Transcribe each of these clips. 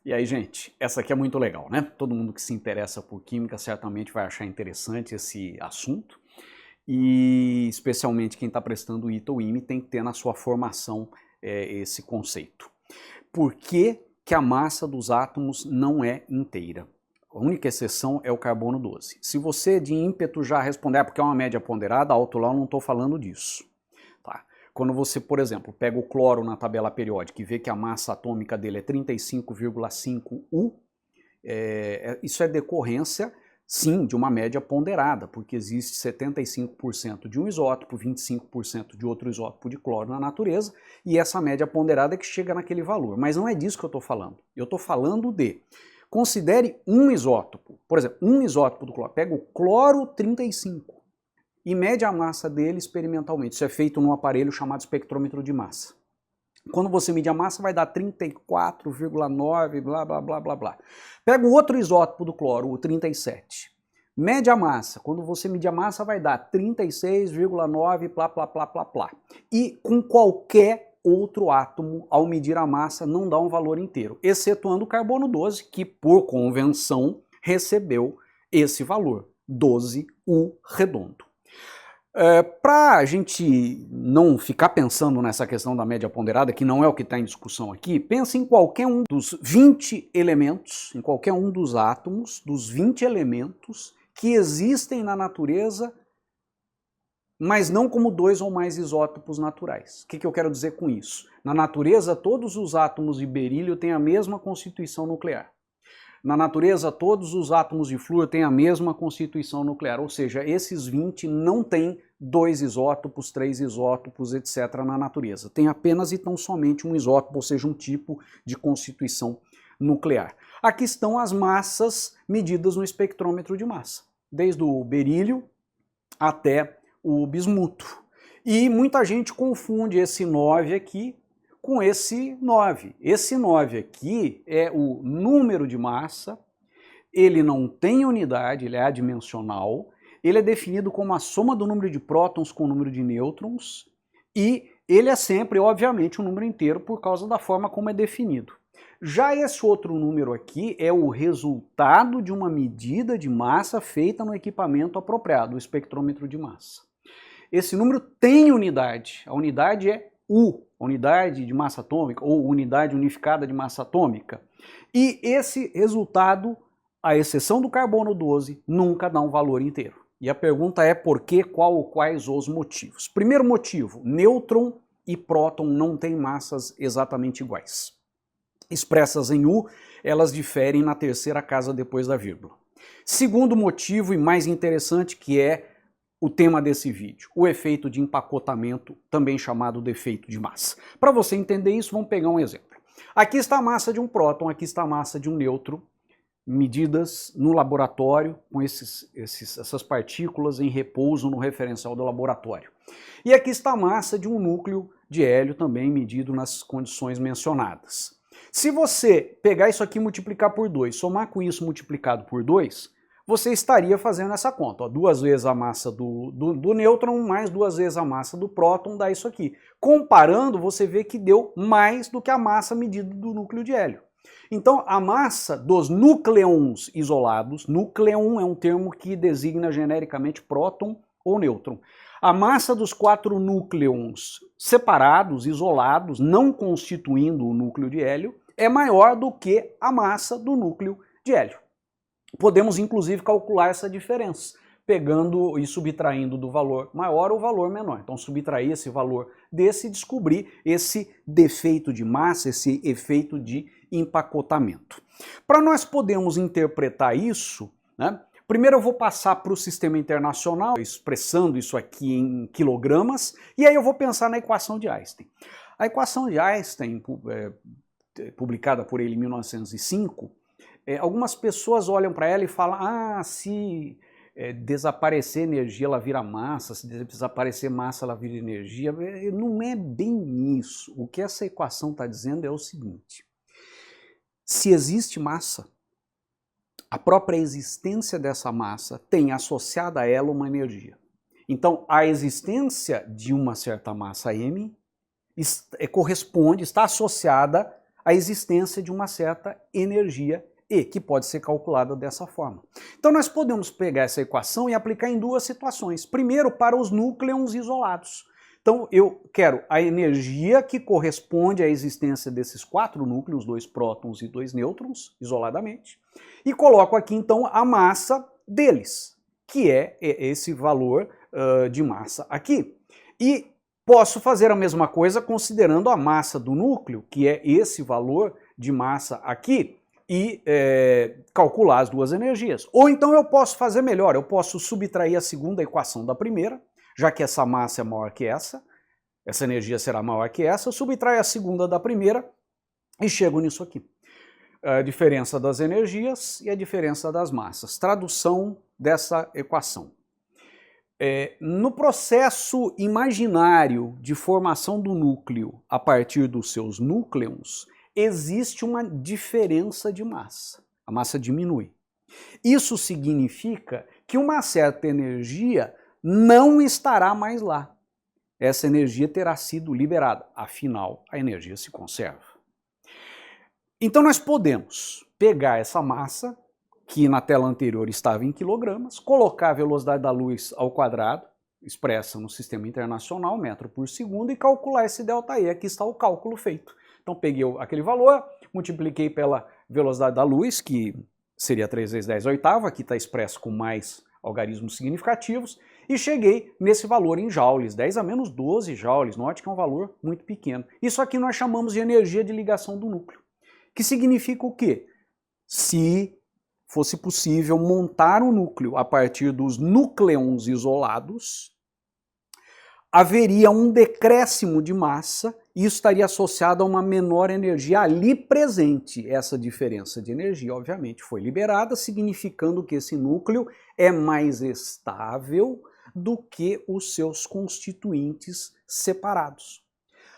E aí, gente, essa aqui é muito legal, né? Todo mundo que se interessa por química certamente vai achar interessante esse assunto. E especialmente quem está prestando ITA ou IME tem que ter na sua formação esse conceito. Por que que a massa dos átomos não é inteira? A única exceção é o carbono 12. Se você de ímpeto já responder, porque é uma média ponderada, alto lá eu não estou falando disso. Tá? Quando você, por exemplo, pega o cloro na tabela periódica e vê que a massa atômica dele é 35,5 U, isso é decorrência, sim, de uma média ponderada, porque existe 75% de um isótopo, 25% de outro isótopo de cloro na natureza, e essa média ponderada é que chega naquele valor. Mas não é disso que eu estou falando. Eu estou falando de, considere um isótopo, por exemplo, um isótopo do cloro, pega o cloro 35 e mede a massa dele experimentalmente. Isso é feito num aparelho chamado espectrômetro de massa. Quando você mede a massa, vai dar 34,9, blá, blá, blá, blá, blá. Pega o outro isótopo do cloro, o 37. Mede a massa. Quando você medir a massa, vai dar 36,9, plá, plá, plá, plá, plá. E com qualquer outro átomo, ao medir a massa, não dá um valor inteiro, excetuando o carbono 12, que por convenção recebeu esse valor, 12U redondo. Para a gente não ficar pensando nessa questão da média ponderada, que não é o que está em discussão aqui, pense em qualquer um dos 20 elementos, em qualquer um dos átomos, dos 20 elementos que existem na natureza, mas não como dois ou mais isótopos naturais. O que eu quero dizer com isso? Na natureza, todos os átomos de berílio têm a mesma constituição nuclear. Na natureza, todos os átomos de flúor têm a mesma constituição nuclear, ou seja, esses 20 não têm dois isótopos, três isótopos, etc. na natureza. Tem apenas e tão somente um isótopo, ou seja, um tipo de constituição nuclear. Aqui estão as massas medidas no espectrômetro de massa, desde o berílio até o bismuto. E muita gente confunde esse 9 aqui com esse 9. Esse 9 aqui é o número de massa, ele não tem unidade, ele é adimensional, ele é definido como a soma do número de prótons com o número de nêutrons, e ele é sempre, obviamente, um número inteiro por causa da forma como é definido. Já esse outro número aqui é o resultado de uma medida de massa feita no equipamento apropriado, o espectrômetro de massa. Esse número tem unidade, a unidade é U, a unidade de massa atômica, ou unidade unificada de massa atômica. E esse resultado, à exceção do carbono 12, nunca dá um valor inteiro. E a pergunta é por que, qual ou quais os motivos. Primeiro motivo, nêutron e próton não têm massas exatamente iguais. Expressas em U, elas diferem na terceira casa depois da vírgula. Segundo motivo, e mais interessante, que é o tema desse vídeo, o efeito de empacotamento, também chamado de efeito de massa. Para você entender isso, vamos pegar um exemplo. Aqui está a massa de um próton, aqui está a massa de um nêutron, medidas no laboratório com essas partículas em repouso no referencial do laboratório. E aqui está a massa de um núcleo de hélio, também medido nas condições mencionadas. Se você pegar isso aqui e multiplicar por 2, somar com isso multiplicado por 2, você estaria fazendo essa conta. Ó, 2 vezes a massa do nêutron mais 2 vezes a massa do próton dá isso aqui. Comparando, você vê que deu mais do que a massa medida do núcleo de hélio. Então, a massa dos núcleons isolados, núcleon é um termo que designa genericamente próton ou nêutron. A massa dos 4 núcleons separados, isolados, não constituindo o núcleo de hélio, é maior do que a massa do núcleo de hélio. Podemos, inclusive, calcular essa diferença, pegando e subtraindo do valor maior o valor menor. Então, subtrair esse valor desse e descobrir esse defeito de massa, esse efeito de empacotamento. Para nós podermos interpretar isso, né, primeiro eu vou passar para o sistema internacional, expressando isso aqui em quilogramas, e aí eu vou pensar na equação de Einstein. A equação de Einstein, publicada por ele em 1905, algumas pessoas olham para ela e falam, se desaparecer energia ela vira massa, se desaparecer massa ela vira energia. Não é bem isso. O que essa equação está dizendo é o seguinte: se existe massa, a própria existência dessa massa tem associada a ela uma energia. Então, a existência de uma certa massa M corresponde, está associada a existência de uma certa energia E, que pode ser calculada dessa forma. Então nós podemos pegar essa equação e aplicar em duas situações. Primeiro, para os núcleons isolados. Então eu quero a energia que corresponde à existência desses 4 núcleos, 2 prótons e 2 nêutrons, isoladamente, e coloco aqui então a massa deles, que é esse valor de massa aqui. E posso fazer a mesma coisa considerando a massa do núcleo, que é esse valor de massa aqui, e calcular as duas energias. Ou então eu posso fazer melhor, eu posso subtrair a segunda equação da primeira, já que essa massa é maior que essa energia será maior que essa, eu subtraio a segunda da primeira e chego nisso aqui. A diferença das energias e a diferença das massas. Tradução dessa equação. No processo imaginário de formação do núcleo a partir dos seus núcleons, existe uma diferença de massa. A massa diminui. Isso significa que uma certa energia não estará mais lá. Essa energia terá sido liberada. Afinal, a energia se conserva. Então nós podemos pegar essa massa, que na tela anterior estava em quilogramas, colocar a velocidade da luz ao quadrado, expressa no sistema internacional, metro por segundo, e calcular esse ΔE. Aqui está o cálculo feito. Então peguei aquele valor, multipliquei pela velocidade da luz, que seria 3 vezes 10 oitava, aqui está expresso com mais algarismos significativos, e cheguei nesse valor em joules, 10 a menos 12 joules, note que é um valor muito pequeno. Isso aqui nós chamamos de energia de ligação do núcleo, que significa o quê? Se fosse possível montar um núcleo a partir dos núcleons isolados, haveria um decréscimo de massa e isso estaria associado a uma menor energia ali presente. Essa diferença de energia, obviamente, foi liberada, significando que esse núcleo é mais estável do que os seus constituintes separados.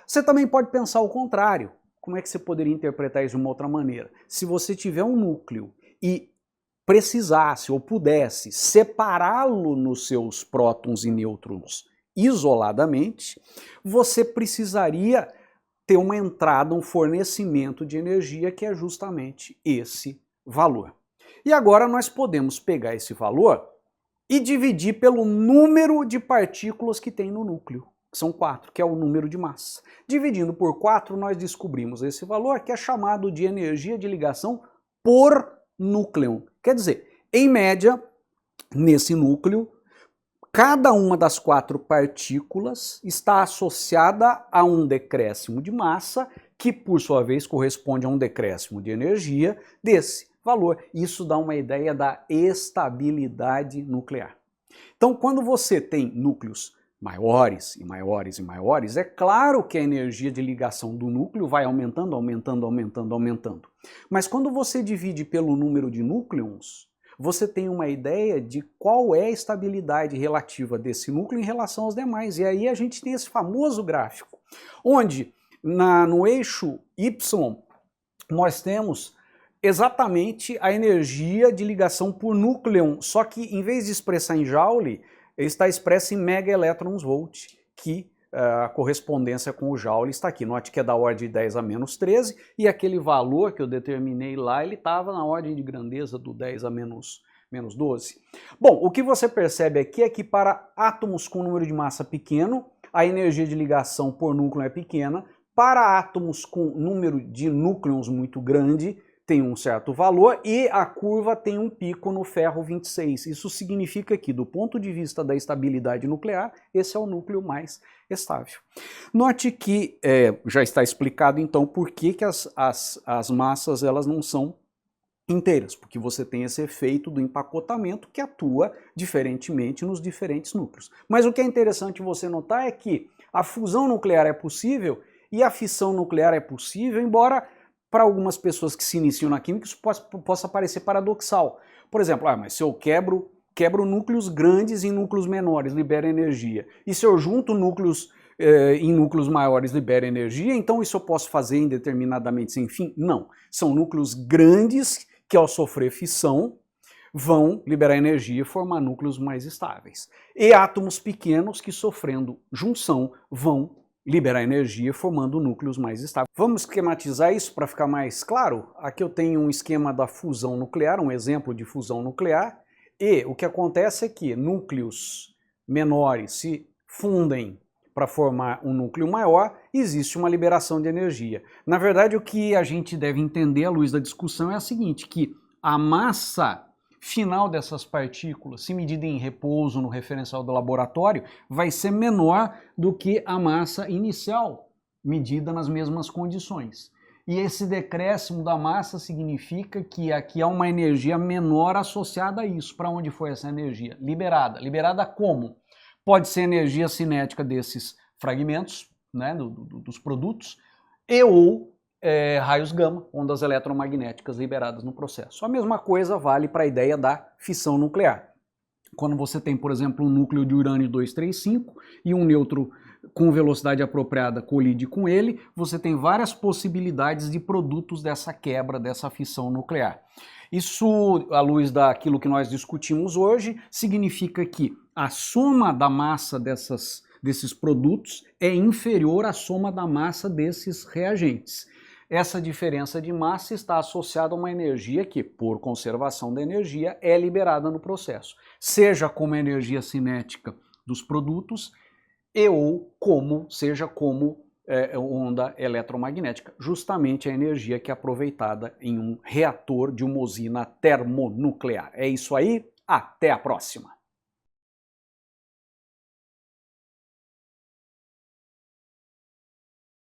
Você também pode pensar o contrário. Como é que você poderia interpretar isso de uma outra maneira? Se você tiver um núcleo e precisasse ou pudesse separá-lo nos seus prótons e nêutrons isoladamente, você precisaria ter uma entrada, um fornecimento de energia que é justamente esse valor. E agora nós podemos pegar esse valor e dividir pelo número de partículas que tem no núcleo, que são 4, que é o número de massa. Dividindo por 4, nós descobrimos esse valor, que é chamado de energia de ligação por núcleo. Quer dizer, em média, nesse núcleo, cada uma das 4 partículas está associada a um decréscimo de massa, que por sua vez corresponde a um decréscimo de energia desse valor. Isso dá uma ideia da estabilidade nuclear. Então, quando você tem núcleos maiores e maiores e maiores, é claro que a energia de ligação do núcleo vai aumentando, aumentando, aumentando, aumentando. Mas quando você divide pelo número de núcleons, você tem uma ideia de qual é a estabilidade relativa desse núcleo em relação aos demais. E aí a gente tem esse famoso gráfico, onde no eixo Y nós temos exatamente a energia de ligação por núcleo, só que em vez de expressar em joule, está expressa em megaelétrons-volt, que a correspondência com o joule está aqui. Note que é da ordem de 10 a menos 13, e aquele valor que eu determinei lá, ele estava na ordem de grandeza do 10 a menos 12. Bom, o que você percebe aqui é que para átomos com número de massa pequeno, a energia de ligação por núcleo é pequena. Para átomos com número de núcleons muito grande, tem um certo valor, e a curva tem um pico no ferro 26. Isso significa que, do ponto de vista da estabilidade nuclear, esse é o núcleo mais estável. Note que já está explicado, então, por que as massas elas não são inteiras, porque você tem esse efeito do empacotamento que atua diferentemente nos diferentes núcleos. Mas o que é interessante você notar é que a fusão nuclear é possível e a fissão nuclear é possível, embora para algumas pessoas que se iniciam na química isso possa parecer paradoxal. Por exemplo, mas se eu quebro núcleos grandes em núcleos menores, libera energia. E se eu junto núcleos em núcleos maiores, libera energia, então isso eu posso fazer indeterminadamente sem fim? Não. São núcleos grandes que, ao sofrer fissão, vão liberar energia e formar núcleos mais estáveis. E átomos pequenos que, sofrendo junção, vão liberar energia formando núcleos mais estáveis. Vamos esquematizar isso para ficar mais claro? Aqui eu tenho um esquema da fusão nuclear, um exemplo de fusão nuclear, e o que acontece é que núcleos menores se fundem para formar um núcleo maior, existe uma liberação de energia. Na verdade, o que a gente deve entender à luz da discussão é a seguinte, que a massa final dessas partículas, se medida em repouso no referencial do laboratório, vai ser menor do que a massa inicial, medida nas mesmas condições. E esse decréscimo da massa significa que aqui há uma energia menor associada a isso. Para onde foi essa energia? Liberada. Liberada como? Pode ser energia cinética desses fragmentos, né, dos produtos, e ou raios gama, ondas eletromagnéticas liberadas no processo. A mesma coisa vale para a ideia da fissão nuclear. Quando você tem, por exemplo, um núcleo de urânio 235 e um nêutron com velocidade apropriada colide com ele, você tem várias possibilidades de produtos dessa quebra, dessa fissão nuclear. Isso, à luz daquilo que nós discutimos hoje, significa que a soma da massa desses produtos é inferior à soma da massa desses reagentes. Essa diferença de massa está associada a uma energia que, por conservação da energia, é liberada no processo, seja como energia cinética dos produtos e ou seja como onda eletromagnética, justamente a energia que é aproveitada em um reator de uma usina termonuclear. É isso aí, até a próxima!